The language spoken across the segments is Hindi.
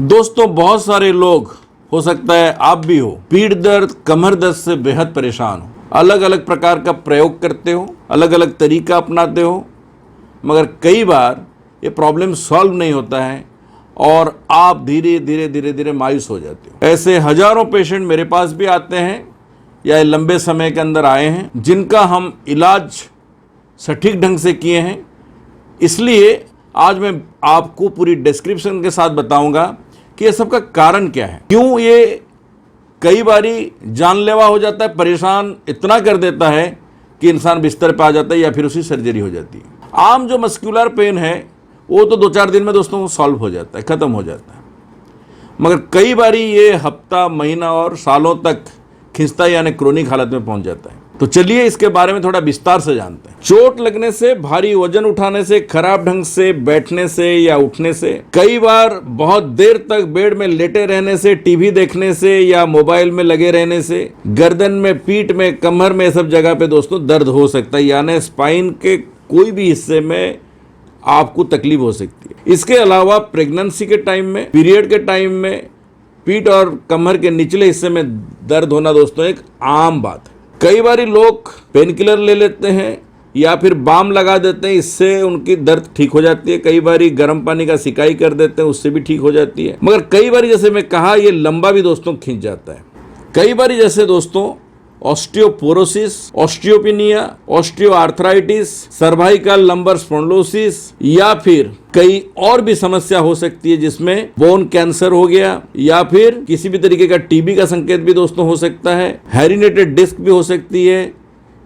दोस्तों, बहुत सारे लोग, हो सकता है आप भी हो, पीठ दर्द, कमर दर्द से बेहद परेशान हो। अलग अलग प्रकार का प्रयोग करते हो, अलग अलग तरीका अपनाते हो, मगर कई बार ये प्रॉब्लम सॉल्व नहीं होता है और आप धीरे धीरे धीरे धीरे मायूस हो जाते हो। ऐसे हजारों पेशेंट मेरे पास भी आते हैं या लंबे समय के अंदर आए हैं, जिनका हम इलाज सटीक ढंग से किए हैं। इसलिए आज मैं आपको पूरी डिस्क्रिप्शन के साथ बताऊंगा कि ये सबका कारण क्या है, क्यों ये कई बारी जानलेवा हो जाता है, परेशान इतना कर देता है कि इंसान बिस्तर पर आ जाता है या फिर उसी सर्जरी हो जाती है। आम जो मस्कुलर पेन है वो तो 2-4 दिन में दोस्तों सॉल्व हो जाता है, ख़त्म हो जाता है, मगर कई बारी ये हफ्ता, महीना और सालों तक खिंचता यानी क्रोनिक हालत में पहुंच जाता है। तो चलिए इसके बारे में थोड़ा विस्तार से जानते हैं। चोट लगने से, भारी वजन उठाने से, खराब ढंग से बैठने से या उठने से, कई बार बहुत देर तक बेड में लेटे रहने से, टीवी देखने से या मोबाइल में लगे रहने से, गर्दन में, पीठ में, कमर में, सब जगह पे दोस्तों दर्द हो सकता है, यानी स्पाइन के कोई भी हिस्से में आपको तकलीफ हो सकती है। इसके अलावा प्रेगनेंसी के टाइम में, पीरियड के टाइम में पीठ और कमर के निचले हिस्से में दर्द होना दोस्तों एक आम बात है। कई बार लोग पेन किलर ले लेते हैं या फिर बाम लगा देते हैं, इससे उनकी दर्द ठीक हो जाती है। कई बार गर्म पानी का सिकाई कर देते हैं, उससे भी ठीक हो जाती है। मगर कई बार जैसे मैं कहा, ये लंबा भी दोस्तों खींच जाता है। कई बार जैसे दोस्तों osteoporosis, osteopenia, osteoarthritis, cervical lumbar spondylosis या फिर कई और भी समस्या हो सकती है, जिसमें बोन कैंसर हो गया या फिर किसी भी तरीके का टीबी का संकेत भी दोस्तों हो सकता है, हेरिडिटेड डिस्क भी हो सकती है,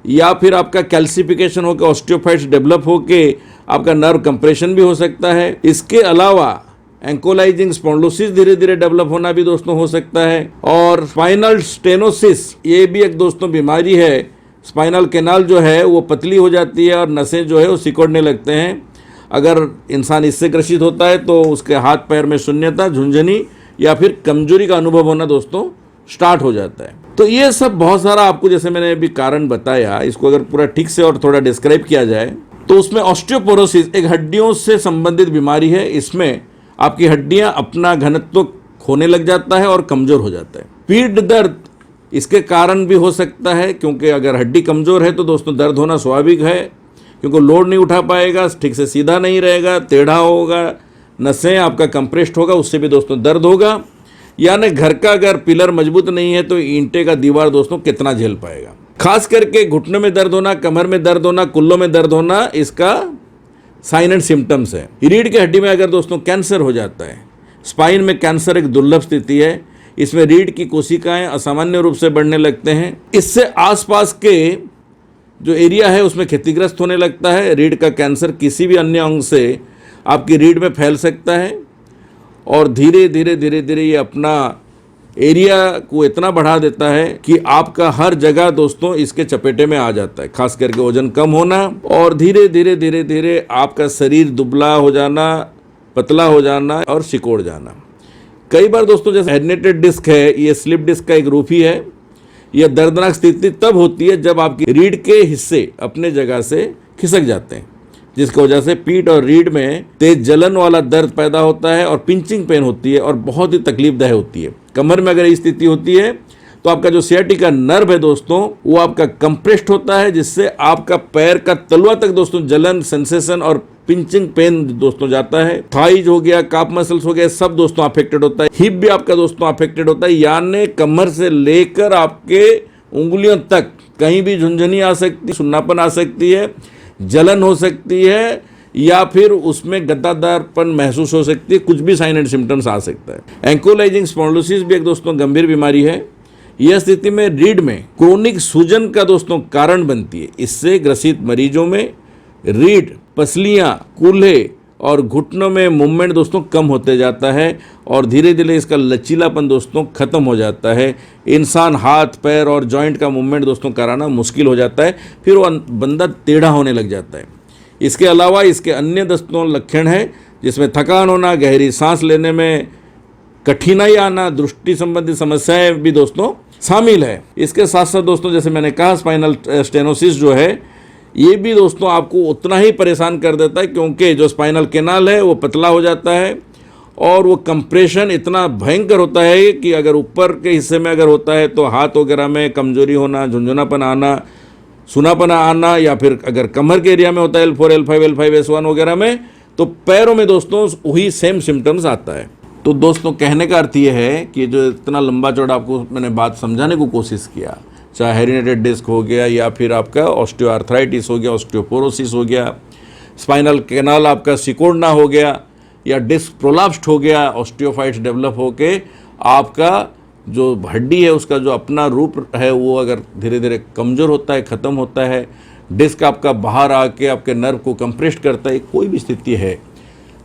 या फिर आपका कैल्सिफिकेशन होकर ऑस्टियोफाइट्स डेवलप होके आपका नर्व कंप्रेशन भी हो सकता है। इसके अलावा एंकोलाइजिंग स्पॉन्डिलोसिस धीरे धीरे डेवलप होना भी दोस्तों हो सकता है, और स्पाइनल स्टेनोसिस ये भी एक दोस्तों बीमारी है। स्पाइनल कैनाल जो है वो पतली हो जाती है और नसें जो है वो सिकुड़ने लगते हैं। अगर इंसान इससे ग्रसित होता है तो उसके हाथ पैर में शून्यता, झुंझुनी या फिर कमजोरी का अनुभव होना दोस्तों स्टार्ट हो जाता है। तो ये सब बहुत सारा आपको, जैसे मैंने अभी कारण बताया, इसको अगर पूरा ठीक से और थोड़ा डिस्क्राइब किया जाए तो उसमें ऑस्टियोपोरोसिस एक हड्डियों से संबंधित बीमारी है। इसमें आपकी हड्डियां अपना घनत्व खोने लग जाता है और कमजोर हो जाता है। पीठ दर्द इसके कारण भी हो सकता है, क्योंकि अगर हड्डी कमजोर है तो दोस्तों दर्द होना स्वाभाविक है, क्योंकि लोड नहीं उठा पाएगा, ठीक से सीधा नहीं रहेगा, टेढ़ा होगा, नसें आपका कंप्रेस्ड होगा, उससे भी दोस्तों दर्द होगा। यानी घर का अगर पिलर मजबूत नहीं है तो ईंटे का दीवार दोस्तों कितना झेल पाएगा। खास करके घुटनों में दर्द होना, कमर में दर्द होना, कुल्लों में दर्द होना इसका साइन एंड सिम्टम्स है। रीढ़ की हड्डी में अगर दोस्तों कैंसर हो जाता है, स्पाइन में कैंसर एक दुर्लभ स्थिति है, इसमें रीढ़ की कोशिकाएं असामान्य रूप से बढ़ने लगते हैं। इससे आसपास के जो एरिया है उसमें क्षतिग्रस्त होने लगता है। रीढ़ का कैंसर किसी भी अन्य अंग से आपकी रीढ़ में फैल सकता है और धीरे धीरे धीरे धीरे ये अपना एरिया को इतना बढ़ा देता है कि आपका हर जगह दोस्तों इसके चपेटे में आ जाता है। खास करके वजन कम होना और धीरे धीरे धीरे धीरे आपका शरीर दुबला हो जाना, पतला हो जाना और सिकोड़ जाना। कई बार दोस्तों जैसे हेरिडिटेड डिस्क है, ये स्लिप डिस्क का एक रूप ही है। यह दर्दनाक स्थिति तब होती है जब आपकी रीढ़ के हिस्से अपने जगह से खिसक जाते हैं, जिसकी वजह से पीठ और रीढ़ में तेज जलन वाला दर्द पैदा होता है और पिंचिंग पेन होती है और बहुत ही तकलीफदायक होती है। कमर में अगर ये स्थिति होती है तो आपका जो सियाटिका नर्व है दोस्तों वो आपका कंप्रेस्ड होता है, जिससे आपका पैर का तलवा तक दोस्तों जलन, सेंसेशन और पिंचिंग पेन दोस्तों जाता है। थाइज हो गया, काफ मसल्स हो गया, सब दोस्तों अफेक्टेड होता है। हिप भी आपका दोस्तों अफेक्टेड होता है, यानी कमर से लेकर आपके उंगलियों तक कहीं भी झुंझुनी आ सकती है, सुन्नापन आ सकती है, जलन हो सकती है या फिर उसमें गद्दादारपन महसूस हो सकती है, कुछ भी साइन एंड सिम्टम्स आ सकता है। एंकोलाइजिंग स्पॉन्डिलोसिस भी एक दोस्तों गंभीर बीमारी है। यह स्थिति में रीढ़ में क्रोनिक सूजन का दोस्तों कारण बनती है। इससे ग्रसित मरीजों में रीढ़, पसलियां, कूल्हे और घुटनों में मूवमेंट दोस्तों कम होते जाता है और धीरे धीरे इसका लचीलापन दोस्तों खत्म हो जाता है। इंसान हाथ, पैर और जॉइंट का मूवमेंट दोस्तों कराना मुश्किल हो जाता है, फिर वो बंदा टेढ़ा होने लग जाता है। इसके अलावा इसके अन्य दोस्तों लक्षण हैं, जिसमें थकान होना, गहरी सांस लेने में कठिनाई आना, दृष्टि संबंधी समस्याएं भी दोस्तों शामिल है। इसके साथ साथ दोस्तों जैसे मैंने कहा, स्पाइनल स्टेनोसिस जो है ये भी दोस्तों आपको उतना ही परेशान कर देता है, क्योंकि जो स्पाइनल कैनाल है वो पतला हो जाता है और वो कंप्रेशन इतना भयंकर होता है कि अगर ऊपर के हिस्से में अगर होता है तो हाथ वगैरह में कमजोरी होना, झुंझुनापन आना, सुनापना आना, या फिर अगर कमर के एरिया में होता है L4, L5, L5, S1 वगैरह में, तो पैरों में दोस्तों वही सेम सिम्टम्स आता है। तो दोस्तों कहने का अर्थ ये है कि जो इतना लंबा चौड़ा आपको मैंने बात समझाने को कोशिश किया, चाहे हेरिडेटरी डिस्क हो गया या फिर आपका ऑस्टियोआर्थराइटिस हो गया, ऑस्टियोपोरोसिस हो गया, स्पाइनल कैनाल आपका सिकोड़ना हो गया, या डिस्क प्रोलाप्स्ड हो गया, ऑस्टियोफाइट्स डेवलप होके आपका जो हड्डी है उसका जो अपना रूप है वो अगर धीरे धीरे कमज़ोर होता है, ख़त्म होता है, डिस्क आपका बाहर आके आपके नर्व को कंप्रेस करता है, कोई भी स्थिति है,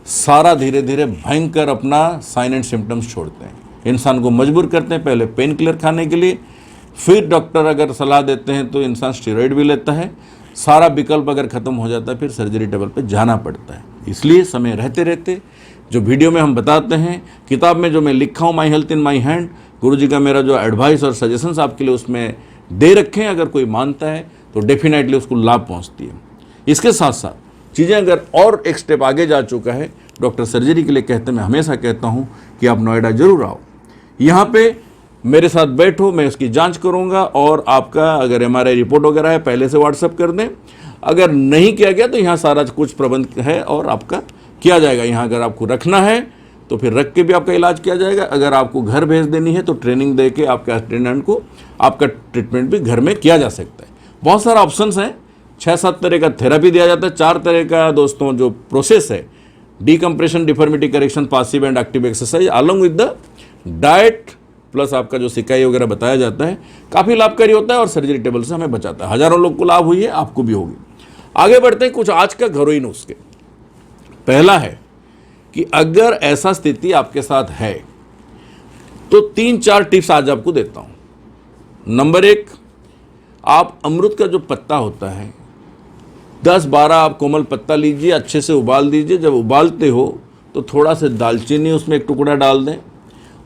सारा धीरे धीरे भयंकर अपना साइन एंड सिम्टम्स छोड़ते हैं, इंसान को मजबूर करते हैं पहले पेन किलर खाने के लिए, फिर डॉक्टर अगर सलाह देते हैं तो इंसान स्टेरॉइड भी लेता है, सारा विकल्प अगर ख़त्म हो जाता है फिर सर्जरी टेबल पे जाना पड़ता है। इसलिए समय रहते रहते जो वीडियो में हम बताते हैं, किताब में जो मैं लिखा हूँ my health in my hand, गुरुजी का मेरा जो एडवाइस और सजेशंस आपके लिए उसमें दे रखे हैं, अगर कोई मानता है तो डेफिनेटली उसको लाभ पहुँचती है। इसके साथ साथ चीज़ें अगर और एक स्टेप आगे जा चुका है, डॉक्टर सर्जरी के लिए कहते हैं, मैं हमेशा कहता हूँ कि आप नोएडा ज़रूर आओ, यहाँ पे मेरे साथ बैठो, मैं उसकी जांच करूँगा और आपका अगर MRI रिपोर्ट वगैरह है पहले से व्हाट्सअप कर दें, अगर नहीं किया गया तो यहाँ सारा कुछ प्रबंध है और आपका किया जाएगा। यहाँ अगर आपको रखना है तो फिर रख के भी आपका इलाज किया जाएगा, अगर आपको घर भेज देनी है तो ट्रेनिंग दे के आपके अटेंडेंट को आपका ट्रीटमेंट भी घर में किया जा सकता है। बहुत सारा ऑप्शंस हैं, 6-7 तरह का थेरेपी दिया जाता है, 4 तरह का दोस्तों जो प्रोसेस है, decompression, deformity correction, passive and active exercise along with the diet plus आपका जो सिकाई वगैरह बताया जाता है, काफ़ी लाभकारी होता है और सर्जरी टेबल से हमें बचाता है। हज़ारों लोग को लाभ हुई है, आपको भी होगी। आगे बढ़ते हैं कुछ आज का घरेलू नुस्खे। पहला है कि अगर ऐसा स्थिति आपके साथ है तो 3-4 टिप्स आज आपको देता हूं। नंबर 1, आप अमरूद का जो पत्ता होता है 10-12 आप कोमल पत्ता लीजिए, अच्छे से उबाल दीजिए। जब उबालते हो तो थोड़ा सा दालचीनी उसमें एक टुकड़ा डाल दें,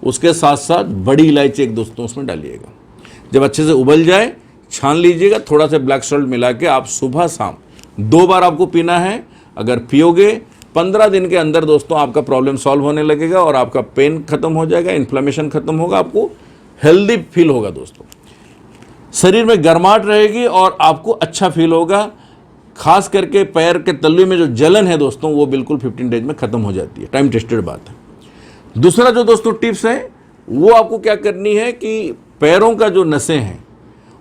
उसके साथ साथ बड़ी इलायची एक दोस्तों उसमें डालिएगा। जब अच्छे से उबल जाए छान लीजिएगा, थोड़ा सा ब्लैक सॉल्ट मिला के आप सुबह शाम 2 बार आपको पीना है। अगर पियोगे 15 दिन के अंदर दोस्तों आपका प्रॉब्लम सॉल्व होने लगेगा और आपका पेन खत्म हो जाएगा, इन्फ्लेमेशन खत्म होगा, आपको हेल्दी फील होगा दोस्तों, शरीर में गर्माहट रहेगी और आपको अच्छा फील होगा। खास करके पैर के तलवे में जो जलन है दोस्तों वो बिल्कुल 15 डेज में खत्म हो जाती है, टाइम टेस्टेड बात है। दूसरा जो दोस्तों टिप्स है वो आपको क्या करनी है कि पैरों का जो नसें हैं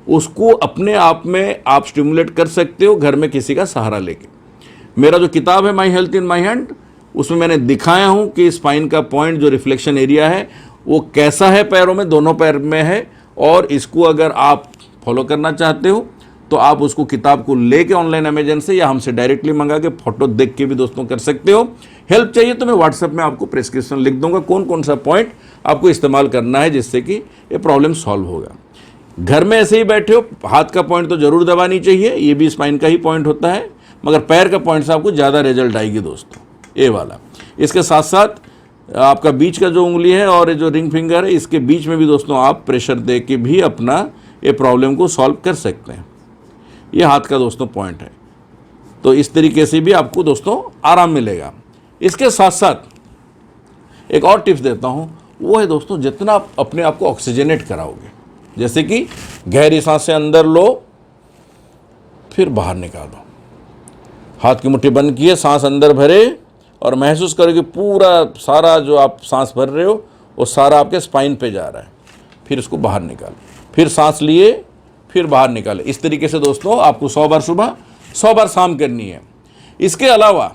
उसको अपने आप में आप स्टिमुलेट कर सकते हो घर में किसी का सहारा लेके। मेरा जो किताब है my health in my hand, उसमें मैंने दिखाया हूँ कि स्पाइन का पॉइंट जो रिफ्लेक्शन एरिया है वो कैसा है, पैरों में, दोनों पैर में है, और इसको अगर आप फॉलो करना चाहते हो तो आप उसको किताब को लेके ऑनलाइन अमेजन से या हमसे डायरेक्टली मंगा के फोटो देख के भी दोस्तों कर सकते हो। हेल्प चाहिए तो मैं व्हाट्सएप में आपको प्रेस्क्रिप्शन लिख दूंगा कौन कौन सा पॉइंट आपको इस्तेमाल करना है जिससे कि ये प्रॉब्लम सॉल्व होगा। घर में ऐसे ही बैठे हो, हाथ का पॉइंट तो जरूर दबानी चाहिए, ये भी स्पाइन का ही पॉइंट होता है, मगर पैर का पॉइंट से आपको ज़्यादा रिजल्ट आएगी दोस्तों, ये वाला। इसके साथ साथ आपका बीच का जो उंगली है और जो रिंग फिंगर है इसके बीच में भी दोस्तों आप प्रेशर दे के भी अपना ये प्रॉब्लम को सॉल्व कर सकते हैं। ये हाथ का दोस्तों पॉइंट है, तो इस तरीके से भी आपको दोस्तों आराम मिलेगा। इसके साथ साथ एक और टिप्स देता हूँ, वो है दोस्तों जितना आप अपने आप को ऑक्सीजनेट कराओगे, जैसे कि गहरी सांसें अंदर लो फिर बाहर निकालो, हाथ की मुट्ठी बंद किए, सांस अंदर भरे और महसूस करो कि पूरा सारा जो आप सांस भर रहे हो वो सारा आपके स्पाइन पे जा रहा है, फिर इसको बाहर निकालो, फिर सांस लिए फिर बाहर निकाले। इस तरीके से दोस्तों आपको 100 बार सुबह 100 बार शाम करनी है। इसके अलावा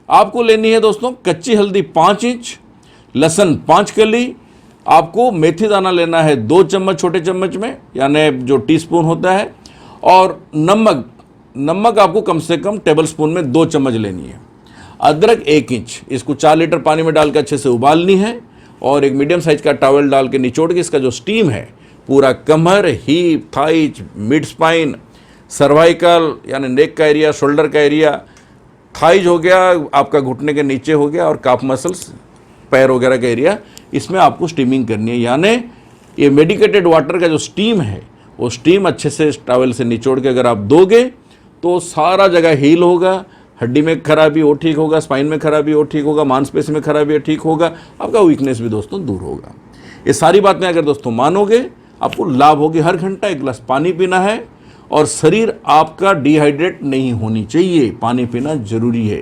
आपको लेनी है दोस्तों कच्ची हल्दी 5 इंच, लहसुन 5 कली, आपको मेथी दाना लेना है 2 चम्मच छोटे चम्मच में, यानी जो टीस्पून होता है, और नमक आपको कम से कम टेबल स्पून में 2 चम्मच लेनी है। अदरक 1 इंच, इसको 4 लीटर पानी में डाल के अच्छे से उबालनी है और एक मीडियम साइज का टॉवल डाल के निचोड़ के इसका जो स्टीम है पूरा कमर, hip, thighs, mid spine, cervical यानी नेक का एरिया, शोल्डर का एरिया, थाइज हो गया, आपका घुटने के नीचे हो गया, और काफ मसल्स, पैर वगैरह का एरिया, इसमें आपको स्टीमिंग करनी है। यानी ये मेडिकेटेड वाटर का जो स्टीम है वो स्टीम अच्छे से टॉवल से निचोड़ के अगर आप दोगे तो सारा जगह हील होगा, हड्डी में खराबी हो ठीक होगा, स्पाइन में खराबी हो ठीक होगा, मांसपेशी में खराबी ठीक होगा, आपका वीकनेस भी दोस्तों दूर होगा। ये सारी बातें अगर दोस्तों मानोगे आपको लाभ होगी। हर घंटा 1 गिलास पानी पीना है और शरीर आपका डिहाइड्रेट नहीं होनी चाहिए, पानी पीना जरूरी है।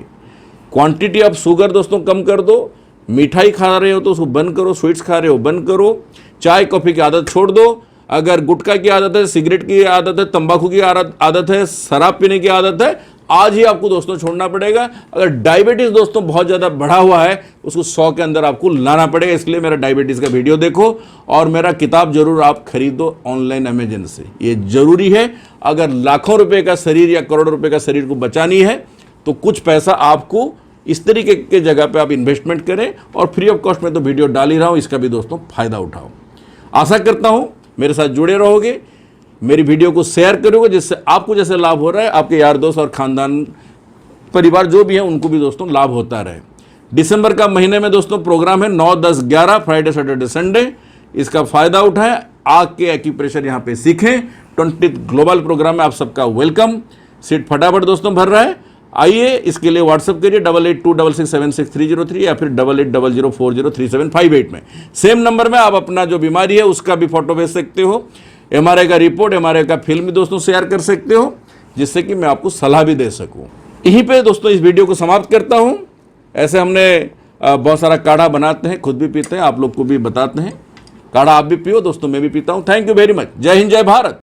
क्वांटिटी आप शुगर दोस्तों कम कर दो, मिठाई खा रहे हो तो उसको बंद करो, स्वीट्स खा रहे हो बंद करो, चाय कॉफ़ी की आदत छोड़ दो। अगर गुटखा की आदत है, सिगरेट की आदत है, तंबाकू की आदत है, शराब पीने की आदत है, आज ही आपको दोस्तों छोड़ना पड़ेगा। अगर डायबिटीज दोस्तों बहुत ज़्यादा बढ़ा हुआ है उसको 100 के अंदर आपको लाना पड़ेगा। इसलिए मेरा डायबिटीज़ का वीडियो देखो और मेरा किताब जरूर आप खरीदो ऑनलाइन अमेजन से, ये जरूरी है। अगर लाखों रुपए का शरीर या करोड़ों रुपए का शरीर को बचानी है तो कुछ पैसा आपको इस तरीके के जगह पे आप इन्वेस्टमेंट करें और फ्री ऑफ कॉस्ट में तो वीडियो डाल ही रहा हूँ, इसका भी दोस्तों फायदा उठाओ। आशा करता हूँ मेरे साथ जुड़े रहोगे, मेरी वीडियो को शेयर करोगे, जिससे आपको जैसे लाभ हो रहा है आपके यार दोस्त और खानदान परिवार जो भी है उनको भी दोस्तों लाभ होता रहे। दिसंबर का महीने में दोस्तों प्रोग्राम है 9, 10, 11 फ्राइडे, सैटरडे, संडे। इसका फायदा उठाएं, आके एक्यूप्रेशर यहाँ पे सीखें। 20th ग्लोबल प्रोग्राम में आप सबका वेलकम। सीट फटाफट दोस्तों भर रहा है, आइए। इसके लिए व्हाट्सअप करिए 8826676303 या फिर 8800403758 में। सेम नंबर में आप अपना जो बीमारी है उसका भी फोटो भेज सकते हो, एमआरआई का रिपोर्ट, एमआरआई का फिल्म भी दोस्तों शेयर कर सकते हो, जिससे कि मैं आपको सलाह भी दे सकूं। यहीं पे दोस्तों इस वीडियो को समाप्त करता हूं। ऐसे हमने बहुत सारा काढ़ा बनाते हैं, खुद भी पीते हैं, आप लोग को भी बताते हैं। काढ़ा आप भी पियो दोस्तों, मैं भी पीता हूं। Thank you very much. जय हिंद, जय भारत।